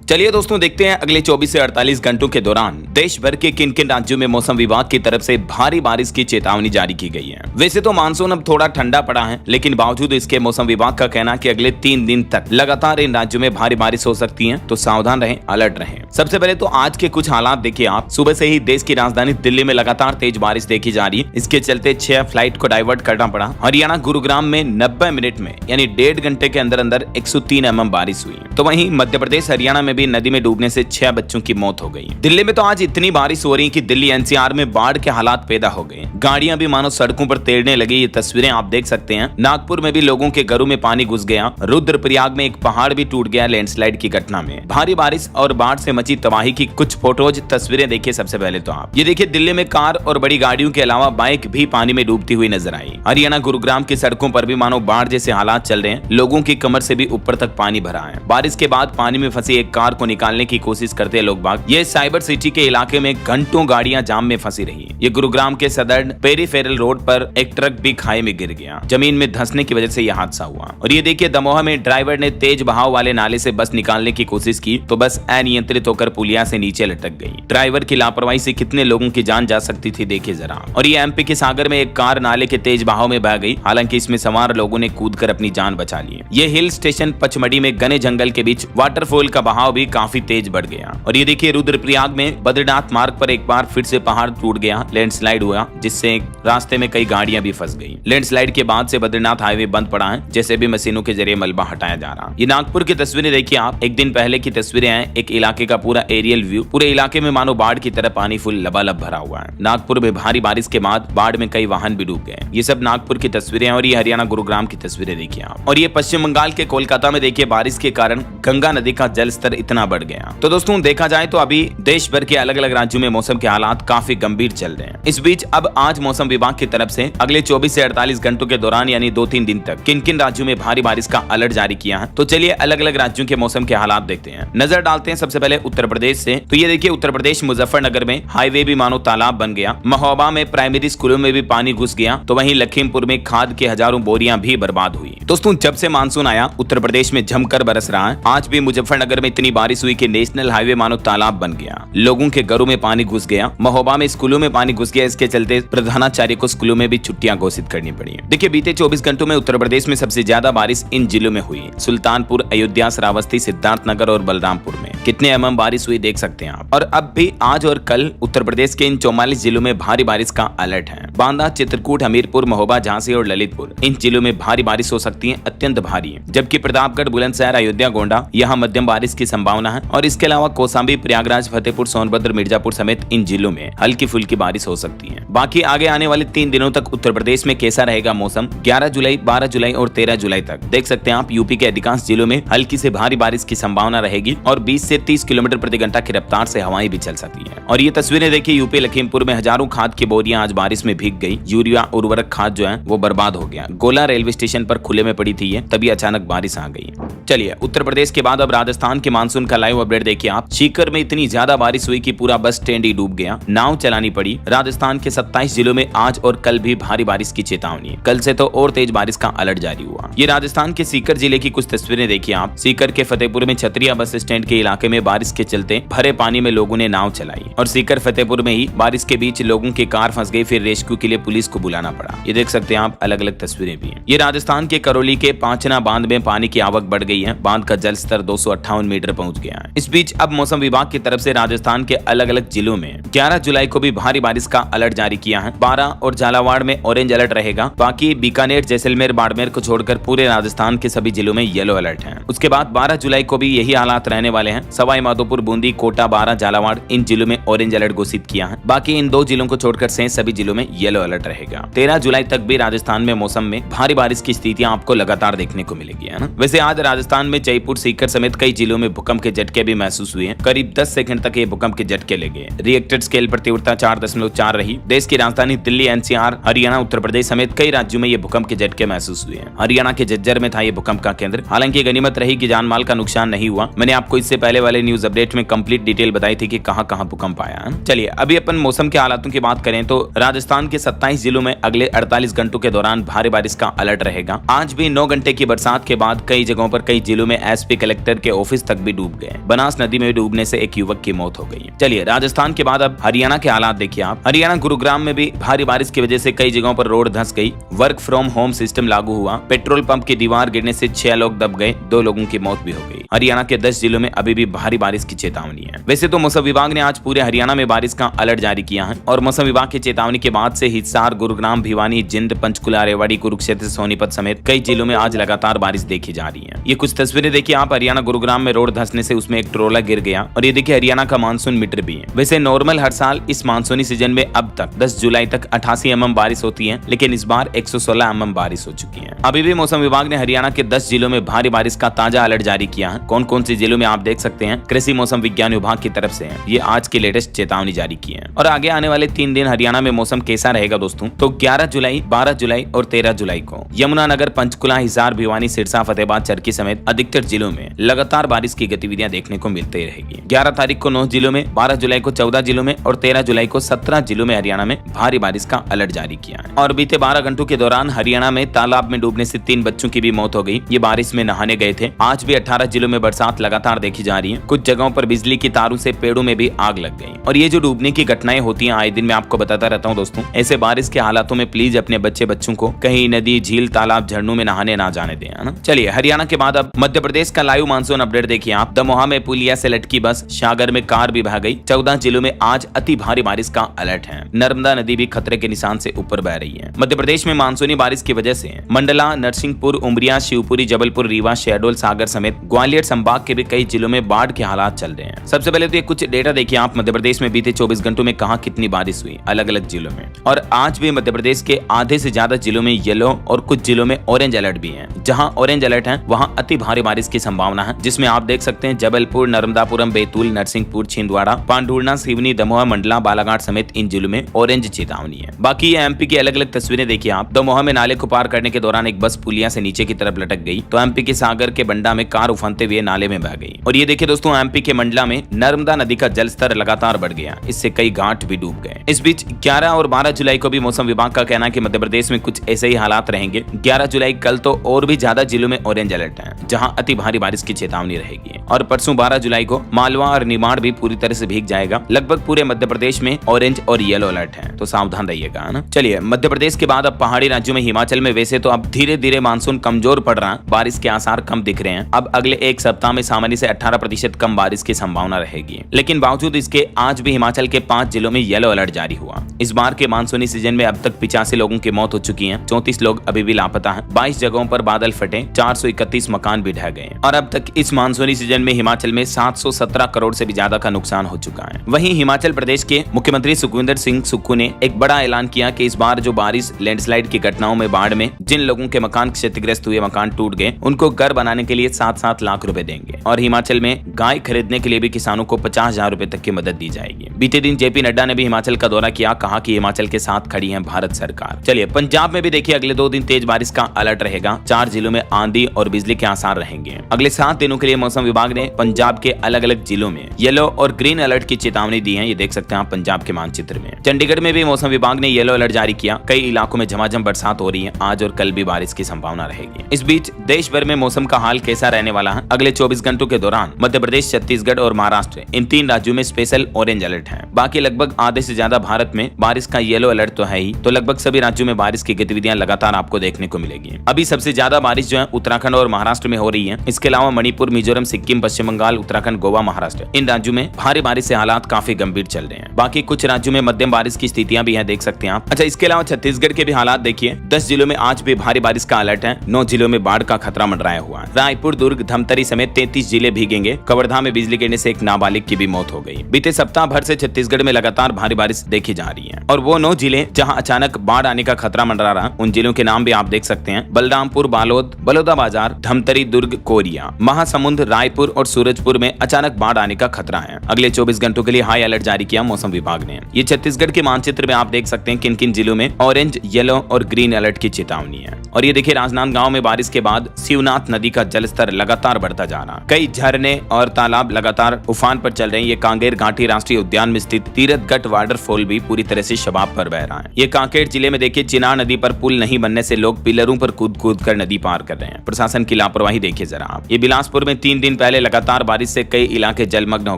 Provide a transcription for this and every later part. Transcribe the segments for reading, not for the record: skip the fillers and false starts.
चलिए दोस्तों देखते हैं अगले 24 से 48 घंटों के दौरान देश भर के किन किन राज्यों में मौसम विभाग की तरफ से भारी बारिश की चेतावनी जारी की गई है। वैसे तो मानसून अब थोड़ा ठंडा पड़ा है, लेकिन बावजूद इसके मौसम विभाग का कहना कि अगले 3 दिन तक लगातार इन राज्यों में भारी बारिश हो सकती है, तो सावधान रहें, अलर्ट रहें। सबसे पहले तो आज के कुछ हालात देखिए आप। सुबह से ही देश की राजधानी दिल्ली में लगातार तेज बारिश देखी जा रही है। इसके चलते 6 फ्लाइट को डाइवर्ट करना पड़ा। हरियाणा गुरुग्राम में 90 मिनट में यानी 1.5 घंटे के अंदर अंदर 103 mm बारिश हुई। तो वहीं मध्य प्रदेश हरियाणा में भी नदी में डूबने से 6 बच्चों की मौत हो गई। दिल्ली में तो आज इतनी बारिश हो रही कि दिल्ली एनसीआर में बाढ़ के हालात पैदा हो गए। गाड़ियां भी मानो सड़कों पर तैरने लगी। ये तस्वीरें आप देख सकते हैं। नागपुर में भी लोगों के घरों में पानी घुस गया। रुद्रप्रयाग में एक पहाड़ भी टूट गया लैंडस्लाइड की घटना में। भारी बारिश और बाढ़ से मची तबाही की कुछ फोटोज तस्वीरें देखिए। सबसे पहले तो आप ये देखिए, दिल्ली में कार और बड़ी गाड़ियों के अलावा बाइक भी पानी में डूबती हुई नजर आई। हरियाणा गुरुग्राम की सड़कों पर भी मानो बाढ़ जैसे हालात चल रहे हैं। लोगों की कमर से भी ऊपर तक पानी भरा है। बारिश के बाद पानी में फंसी एक कार को निकालने की कोशिश करते लोग बाग। ये साइबर सिटी के इलाके में घंटों गाड़ियां जाम में फंसी रही। ये गुरुग्राम के सदर्न पेरीफेरल रोड पर एक ट्रक भी खाई में गिर गया। जमीन में धंसने की वजह से यह हादसा हुआ। और ये देखिए, दमोह में ड्राइवर ने तेज बहाव वाले नाले से बस निकालने की कोशिश की तो बस अनियंत्रित होकर पुलिया से नीचे लटक गई। ड्राइवर की लापरवाही से कितने लोगों की जान जा सकती थी देखिए जरा। और ये एमपी के सागर में एक कार नाले के तेज बहाव में बह गई। हालांकि इसमें सवार लोगों ने कूदकर अपनी जान बचा ली। ये हिल स्टेशन पचमढ़ी में घने जंगल के बीच वाटरफॉल का बहाव भी काफी तेज बढ़ गया। और ये देखिए, रुद्रप्रयाग में बद्रीनाथ मार्ग पर एक बार फिर से पहाड़ टूट गया, लैंडस्लाइड हुआ, जिससे रास्ते में कई गाड़ियां भी फंस गई। लैंडस्लाइड के बाद से बद्रीनाथ हाईवे बंद पड़ा है, जैसे भी मशीनों के जरिए मलबा हटाया जा रहा। ये नागपुर की तस्वीरें देखिए आप। एक दिन पहले की तस्वीरें हैं। एक इलाके का पूरा एरियल व्यू। पूरे इलाके में मानो बाढ़ की तरह पानी फुल लबालब भरा हुआ है। नागपुर में भारी बारिश के बाद बाढ़ में कई वाहन भी डूब गए। ये सब नागपुर की तस्वीरें हैं। और ये हरियाणा गुरुग्राम की तस्वीरें देखिए आप। और ये पश्चिम बंगाल के कोलकाता में देखिए, बारिश के कारण गंगा नदी का जल स्तर इतना बढ़ गया। तो दोस्तों देखा जाए तो अभी देश भर के अलग अलग राज्यों में मौसम के हालात काफी गंभीर चल रहे हैं। इस बीच अब आज मौसम विभाग की तरफ से अगले 24 से 48 घंटों के दौरान यानी 2-3 दिन तक किन किन राज्यों में भारी बारिश का अलर्ट जारी किया है। तो चलिए अलग अलग राज्यों के मौसम के हालात देखते हैं। नजर डालते हैं सबसे पहले उत्तर प्रदेश से। तो ये देखिए, उत्तर प्रदेश मुजफ्फरनगर में हाईवे भी मानो तालाब बन गया। महोबा में प्राइमरी स्कूलों में भी पानी घुस गया। तो वहीं लखीमपुर में खाद की हजारों बोरियां भी बर्बाद हुई। दोस्तों जब से मानसून आया उत्तर प्रदेश में जमकर बरस रहा है। आज भी मुजफ्फरनगर में इतनी बारिश हुई कि नेशनल हाईवे मानो तालाब बन गया। लोगों के घरों में पानी घुस गया। महोबा में स्कूलों में पानी घुस गया। इसके चलते प्रधानाचार्य को स्कूलों में भी छुट्टियां घोषित करनी पड़ी। देखिए, बीते 24 घंटों में उत्तर प्रदेश में सबसे ज्यादा बारिश इन जिलों में हुई। सुल्तानपुर, अयोध्या, श्रावस्ती, सिद्धार्थनगर और बलरामपुर में कितने mm बारिश हुई देख सकते हैं आप। और अब भी आज और कल उत्तर प्रदेश के इन 44 जिलों में भारी बारिश का अलर्ट है। बांदा, चित्रकूट, हमीरपुर, महोबा, झांसी और ललितपुर इन जिलों में भारी बारिश हो सकती है, अत्यंत भारी। जबकि प्रतापगढ़, बुलंदशहर, अयोध्या, गोंडा यहाँ मध्यम बारिश की संभावना है। और इसके अलावा कौशाम्बी, प्रयागराज, फतेहपुर, सोनभद्र, मिर्जापुर समेत इन जिलों में हल्की फुल्की बारिश हो सकती है। बाकी आगे आने वाले 3 दिनों तक उत्तर प्रदेश में कैसा रहेगा मौसम, 11 जुलाई, 12 जुलाई और 13 जुलाई तक देख सकते हैं आप। यूपी के अधिकांश जिलों में हल्की से भारी बारिश की संभावना रहेगी और 20 से 30 किलोमीटर प्रति घंटा की रफ्तार से हवाएं भी चल सकती है। और ये तस्वीरें देखिए, यूपी लखीमपुर में हजारों खाद की बोरियां आज बारिश में भीग गई। यूरिया उर्वरक खाद जो है वो बर्बाद हो गया। गोला रेलवे स्टेशन पर खुले में पड़ी थी ये, तभी अचानक बारिश आ गई। चलिए उत्तर प्रदेश के बाद अब राजस्थान के मानसून का लाइव अपडेट देखिए आप। सीकर में इतनी ज्यादा बारिश हुई कि पूरा बस स्टैंड ही डूब गया। नाव चलानी पड़ी। राजस्थान के 27 जिलों में आज और कल भी भारी बारिश की चेतावनी। कल से तो और तेज बारिश का अलर्ट जारी हुआ। ये राजस्थान के सीकर जिले की कुछ तस्वीरें देखिए आप। सीकर के फतेहपुर में छतरिया बस स्टैंड के इलाके में बारिश के चलते भरे पानी में लोगों ने नाव चलाई। और सीकर फतेहपुर में ही बारिश के बीच लोगों की कार फंस गई। फिर रेस्क्यू के लिए पुलिस को बुलाना पड़ा। ये देख सकते हैं आप, अलग अलग तस्वीरें भी हैं। ये राजस्थान के करौली के पांचना बांध में पानी की आवक बढ़ गई है। बांध का जल स्तर 258 मीटर पहुंच गया है। इस बीच अब मौसम विभाग की तरफ से राजस्थान के अलग अलग जिलों में 11 जुलाई को भी भारी बारिश का अलर्ट जारी किया है। 12 और झालावाड़ में ऑरेंज अलर्ट रहेगा। बाकी बीकानेर, जैसलमेर, बाड़मेर को छोड़कर पूरे राजस्थान के सभी जिलों में येलो अलर्ट है। उसके बाद 12 जुलाई को भी यही हालात रहने वाले हैं। सवाई माधोपुर, बूंदी, कोटा, बारां, झालावाड़ इन जिलों में ऑरेंज अलर्ट घोषित किया है। बाकी इन 2 जिलों को छोड़कर शेष सभी जिलों में येलो अलर्ट रहेगा। 13 जुलाई तक भी राजस्थान में मौसम में भारी बारिश की स्थितियां आपको लगातार देखने को मिलेगी, है ना। वैसे आज राजस्थान में जयपुर, सीकर समेत कई जिलों में भूकंप के झटके भी महसूस हुए हैं। करीब 10 सेकंड तक ये भूकंप के झटके लगे। रिएक्टर स्केल पर तीव्रता 4.4 रही। देश की राजधानी दिल्ली, एनसीआर, हरियाणा, उत्तर प्रदेश समेत कई राज्यों में ये भूकंप के झटके महसूस हुए हैं। हरियाणा के झज्जर में था ये भूकंप का केंद्र। हालांकि गनीमत रही कि जान माल का नुकसान नहीं हुआ। मैंने आपको इससे पहले वाले न्यूज अपडेट में कंप्लीट डिटेल बताई थी कि कहां कहां भूकंप आया है। चलिए अभी अपन मौसम के हालातों की बात करें तो राजस्थान के 27 जिलों में अगले 48 घंटों के दौरान भारी बारिश का अलर्ट रहेगा। आज भी 9 घंटे की बरसात के बाद कई जगहों पर कई जिलों में एसपी कलेक्टर के ऑफिस तक भी डूब गए। बनास नदी में डूबने से एक युवक की मौत हो गई। चलिए राजस्थान के बाद अब हरियाणा के हालात देखिए आप। हरियाणा गुरुग्राम में भी भारी बारिश की वजह से कई जगहों पर रोड धंस गई। वर्क फ्रॉम होम सिस्टम लागू हुआ। पेट्रोल पंप की दीवार गिरने से 6 लोग दब गए, 2 लोगों की मौत भी हो गई। हरियाणा के 10 जिलों में अभी भी भारी बारिश की चेतावनी है। वैसे तो मौसम विभाग ने आज पूरे हरियाणा में बारिश का अलर्ट जारी किया है और मौसम विभाग की चेतावनी के बाद से हिसार, गुरुग्राम, भिवानी, जिंद, पंचकुला, रेवाड़ी, कुरुक्षेत्र, सोनीपत समेत कई जिलों में आज लगातार बारिश देखी जा रही है। ये कुछ तस्वीरें देखिए आप। हरियाणा गुरुग्राम में रोड धंसने से उसमें एक ट्रोला गिर गया और ये देखिए हरियाणा का मानसून मीटर भी है। वैसे नॉर्मल हर साल इस मानसूनी सीजन में अब तक 10 जुलाई तक 88 mm बारिश होती है, लेकिन इस बार 116 mm बारिश हो चुकी है। अभी भी मौसम विभाग ने हरियाणा के 10 जिलों में भारी बारिश का ताजा अलर्ट जारी किया है। कौन कौन से जिलों में आप देख सकते हैं, कृषि मौसम विज्ञान विभाग की तरफ से ये आज की लेटेस्ट चेतावनी जारी की है। और आगे आने वाले 3 दिन हरियाणा में मौसम कैसा रहेगा दोस्तों, तो 11 जुलाई, 12 जुलाई और 13 जुलाई को यमुनानगर, पंचकुला, हिसार, भिवानी, सिरसा, फतेहाबाद, चरखी समेत अधिकतर जिलों में लगातार बारिश की गतिविधियां देखने को मिलती रहेगी। 11 तारीख को 9 जिलों में, 12 जुलाई को 14 जिलों में और 13 जुलाई को 17 जिलों में हरियाणा में भारी बारिश का अलर्ट जारी किया है। और बीते 12 घंटों के दौरान हरियाणा में तालाब में डूबने से 3 बच्चों की भी मौत हो गई। ये बारिश में नहाने गए थे। आज भी 18 जिलों में बरसात लगातार देखी जा रही है। कुछ जगहों पर बिजली की तारों से पेड़ों में भी आग लग गई। और ये जो डूबने की घटनाएं होती हैं आए दिन मैं आपको बताता रहता हूँ दोस्तों। ऐसे बारिश के हालातों में प्लीज अपने बच्चों को कहीं नदी, झील, तालाब, झरनों में नहाने ना जाने दें, है ना। चलिए हरियाणा के बाद अब मध्य प्रदेश का लाइव मानसून अपडेट देखिए आप। दमोहा में पुलिया से लटकी बस, सागर में कार भी बह गई। 14 जिलों में आज अति भारी बारिश का अलर्ट है। नर्मदा नदी भी खतरे के निशान से ऊपर बह रही है। मध्य प्रदेश में मानसूनी बारिश की वजह से मंडला, नरसिंहपुर, उमरिया, शिवपुरी, जबलपुर, रीवा, शहडोल, सागर समेत ग्वालियर संभाग के भी कई जिलों में बाढ़ के हालात चल रहे हैं। सबसे पहले तो ये कुछ डेटा देखिए आप। मध्य प्रदेश में बीते 24 घंटों में कहां कितनी बारिश हुई अलग अलग जिलों में। और आज भी मध्य प्रदेश के आधे से ज्यादा जिलों में येलो और कुछ जिलों में ऑरेंज अलर्ट भी है। जहां ऑरेंज अलर्ट है वहां अति भारी बारिश की संभावना है, जिसमें आप देख सकते हैं जबलपुर, नर्मदापुरम, बैतूल, नरसिंहपुर, छिंदवाड़ा, पांडुर्णा, सिवनी, दमोहा, मंडला, बालाघाट समेत इन जिलों में ऑरेंज चेतावनी है। बाकी ये एमपी की अलग अलग तस्वीरें देखिए आप। दमोहा में नाले को पार करने के दौरान एक बस पुलिया से नीचे की तरफ लटक गई तो एमपी के सागर के बंडा में कार उफनते हुए नाले में बह गई। और ये देखिए दोस्तों एमपी के मंडला में नर्मदा नदी का जलस्तर लगातार बढ़ गया, इससे कई घाट भी डूब गए। इस बीच 11 और 12 जुलाई को भी मौसम विभाग का कहना है कि मध्य प्रदेश में कुछ ऐसे ही हालात रहेंगे। 11 जुलाई कल तो और भी ज्यादा जिलों में ऑरेंज अलर्ट है, जहां अति भारी बारिश की चेतावनी रहेगी। और परसों 12 जुलाई को मालवा और निमाड़ भी पूरी तरह से भीग जाएगा। लगभग पूरे मध्य प्रदेश में ऑरेंज और येलो अलर्ट है, तो सावधान रहिएगा ना। चलिए मध्य प्रदेश के बाद अब पहाड़ी राज्यों में हिमाचल में वैसे तो अब धीरे धीरे मानसून कमजोर पड़ रहा है, बारिश के आसार कम दिख रहे हैं। अब अगले एक सप्ताह में सामान्य से 18% कम बारिश की संभावना रहेगी। लेकिन बावजूद इसके आज भी हिमाचल के 5 जिलों में येलो अलर्ट जारी हुआ। इस बार के मानसूनी सीजन में अब तक 85 लोगों की मौत हो चुकी है। 34 लोग अभी भी लापता हैं। 22 जगहों पर बादल फटे, 431 मकान भी ढह गए। और अब तक इस मानसूनी सीजन में हिमाचल में 717 करोड़ से भी ज्यादा का नुकसान हो चुका है। वहीं हिमाचल प्रदेश के मुख्यमंत्री सुखविंदर सिंह सुक्खू ने एक बड़ा ऐलान किया कि इस बार जो बारिश, लैंडस्लाइड की घटनाओं में बाढ़ में जिन लोगों के मकान क्षतिग्रस्त हुए, मकान टूट गए, उनको घर बनाने के लिए 7-7 लाख रुपए देंगे। और हिमाचल में गाय खरीदने के लिए भी किसानों को 50,000 रुपए तक की मदद दी जाएगी। बीते दिन जेपी नड्डा ने भी हिमाचल का दौरा किया, कहा कि हिमाचल के साथ खड़ी है भारत सरकार। चलिए पंजाब में भी देखिए अगले 2 दिन तेज बारिश का अलर्ट रहेगा। 4 जिलों में आंधी और बिजली के आसार रहेंगे। अगले 7 दिनों के लिए मौसम विभाग ने पंजाब के अलग अलग जिलों में येलो और ग्रीन अलर्ट की चेतावनी दी है। ये देख सकते हैं आप पंजाब के मानचित्र में। चंडीगढ़ में भी मौसम विभाग ने येलो अलर्ट जारी किया। कई इलाकों में झमाझम बरसात हो रही है। आज और कल भी बारिश की संभावना रहेगी। इस बीच देश भर में मौसम का हाल कैसा रहने वाला है? अगले 24 घंटों के दौरान मध्य प्रदेश, छत्तीसगढ़ और महाराष्ट्र, इन 3 राज्यों में स्पेशल ऑरेंज अलर्ट है। बाकी लगभग आधे से ज्यादा भारत में बारिश का येलो अलर्ट तो है ही, तो लगभग सभी राज्यों में बारिश की गतिविधियां लगातार आपको देखने को मिलेगी। अभी सबसे ज्यादा बारिश जो है उत्तराखंड और महाराष्ट्र में हो रही है। इसके अलावा मणिपुर, मिजोरम, सिक्किम, पश्चिम बंगाल, उत्तराखंड, गोवा, महाराष्ट्र, इन राज्यों में भारी बारिश से हालात काफी गंभीर चल रहे हैं। बाकी कुछ राज्यों में मध्यम बारिश की स्थितियां भी हैं, देख सकते हैं आप। अच्छा, इसके अलावा छत्तीसगढ़ के भी हालात देखिए। 10 जिलों में आज भी भारी बारिश का अलर्ट है। 9 जिलों में बाढ़ का खतरा मंडराया हुआ है। रायपुर, दुर्ग, धमतरी समेत 33 जिले भीगेंगे। कवर्धा में बिजली गिरने से एक नाबालिग की भी मौत हो गई। बीते सप्ताह भर से छत्तीसगढ़ में लगातार भारी बारिश देखी जा रही है। और वो 9 जिले जहां अचानक बाढ़ आने का खतरा मंडरा रहा, उन जिलों के नाम भी आप देख सकते हैं। बलरामपुर, बालोद, बलौदाबाजार, धमतरी, दुर्ग, कोरिया, महासमुंद, रायपुर और सूरजपुर में अचानक बाढ़ आने का खतरा है। अगले 24 घंटों के लिए हाई अलर्ट जारी किया मौसम विभाग ने। ये छत्तीसगढ़ के मानचित्र में आप देख सकते हैं किन किन जिलों में ऑरेंज, येलो और ग्रीन अलर्ट की चेतावनी है। और ये देखिए राजनांदगांव में बारिश के बाद शिवनाथ नदी का जलस्तर लगातार बढ़ता जा रहा। कई झरने और तालाब लगातार उफान पर चल रहे हैं। ये कांगेर घाटी राष्ट्रीय उद्यान में स्थित तीरथगढ़ वाटरफॉल भी पूरी तरह से शबाब पर बह रहा है। ये कांकेर जिले में देखिए चिनार नदी पर पुल नहीं बनने से लोग पिलरों पर कूद कूद कर नदी पार कर रहे हैं। प्रशासन की लापरवाही देखिए जरा आप। ये बिलासपुर में 3 दिन पहले लगातार बारिश से कई इलाके जलमग्न हो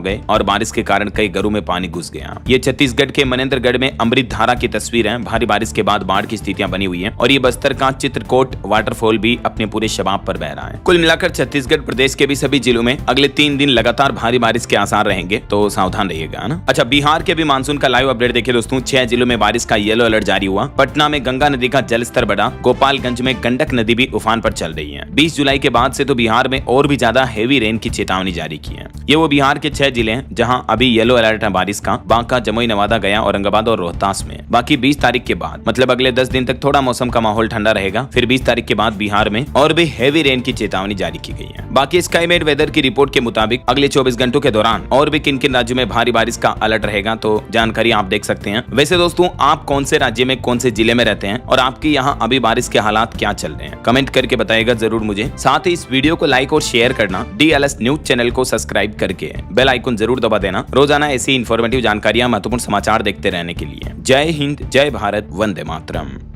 गए और बारिश के कारण कई घरों में पानी घुस गया। ये छत्तीसगढ़ के मनेंद्रगढ़ में अमृत धारा की तस्वीर है। भारी बारिश के बाद बाढ़ की स्थितियां बनी हुई है और ये बस्तर का चित्रकोट वाटरफॉल भी अपने पूरे शबाब पर बह रहा है। कुल मिलाकर छत्तीसगढ़ प्रदेश के भी सभी जिलों में अगले 3 दिन लगातार भारी बारिश के आसार रहेंगे, तो सावधान रहिएगा ना। अच्छा, बिहार के भी मानसून का लाइव अपडेट देखिए दोस्तों। 6 जिलों में बारिश का येलो अलर्ट जारी हुआ। पटना में गंगा नदी का जलस्तर बढ़ा। गोपालगंज में गंडक नदी भी उफान पर चल रही है। 20 जुलाई के बाद से तो बिहार में और भी ज्यादा हेवी रेन की चेतावनी जारी की है। ये वो बिहार के 6 जिले हैं जहां अभी येलो अलर्ट है बारिश का। बांका, जमुई, नवादा, गया, औरंगाबाद और रोहतास में। बाकी 20 तारीख के बाद मतलब अगले 10 दिन तक थोड़ा मौसम का माहौल ठंडा रहेगा। फिर 20 तारीख के बाद बिहार में और भी हेवी रेन की चेतावनी जारी की गई है। बाकी स्काईमेट वेदर की रिपोर्ट के मुताबिक अगले 24 घंटों के दौरान और भी किन किन राज्यों में भारी बारिश का अलर्ट रहेगा, तो जानकारी आप देख सकते हैं। वैसे दोस्तों, आप कौन से राज्य में कौन से जिले में रहते हैं और आपके यहाँ अभी बारिश के हालात क्या चल रहे हैं, कमेंट करके बताइएगा जरूर मुझे। साथ ही इस वीडियो को लाइक और शेयर करना, DLS न्यूज चैनल को सब्सक्राइब करके बेल आइकन जरूर दबा देना रोजाना ऐसी इंफॉर्मेटिव जानकारियां, महत्वपूर्ण समाचार देखते रहने के लिए। जय हिंद, जय भारत, वंदे मातरम।